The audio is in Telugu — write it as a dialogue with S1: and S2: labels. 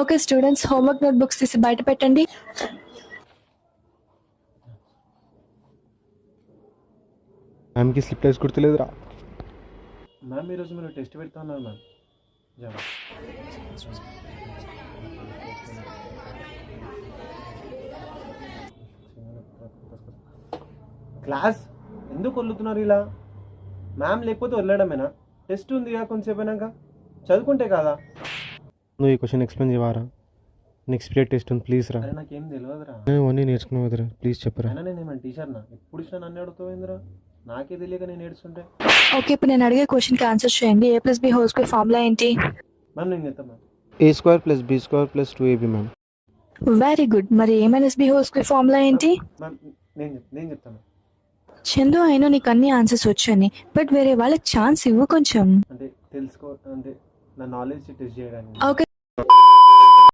S1: Okay students, homework note books తీసి బయట పెట్టండి.
S2: మ్యామ్కి స్లిప్ టెస్ట్ గుర్తులేదురా.
S3: మ్యామ్ ఈరోజు మీరు టెస్ట్ పెడతా ఉన్నారు మ్యామ్. క్లాస్ ఎందుకు వదులుతున్నారు ఇలా? మ్యామ్ లేకపోతే వదలడమేనా? టెస్ట్ ఉందిగా కొంచెంసేపు అయినాక చదువుకుంటే కాదా?
S2: నువ్వు ఈ క్వశ్చన్ ఎక్స్ప్లెయిన్ చేయవారా? నెక్స్ట్ పీరియడ్ టెస్ట్ ఉంది, ప్లీజ్ రా.
S3: అరే నాకేం తెలియదురా.
S2: నేను అన్నీ నేర్చుకున్నావు కదరా, ప్లీజ్ చెప్పరా.
S3: అయినా నేను ఏమైనా టీచర్నా? ఎప్పుడు ఇచ్చినా నన్ను అడుగుతావేందిరా? నాకే తెలియక నేను ఏడుస్తుంటే.
S1: ఓకే, ఇప్పుడు నేను అడిగే క్వశ్చన్కి ఆన్సర్ చేయండి. A+B హోల్ స్క్వేర్ ఫార్ములా ఏంటి?
S3: మ్యామ్ నేను చెప్తాను ma'am.
S2: A² + B² + 2AB ma'am.
S1: Very good. మరి A - B whole square formula ఏంటి?
S3: మ్యామ్ నేను చెప్తాను.
S1: చందు, అయినా నీకు అన్ని ఆన్సర్స్ వచ్చాయి, బట్ వేరే వాళ్ళకి ఛాన్స్ ఇవ్వు కొంచెం.
S3: అంటే తెలుసుకో, అంటే నా నాలెడ్జ్ టెస్ట్ చేయడానికి.
S1: ఓకే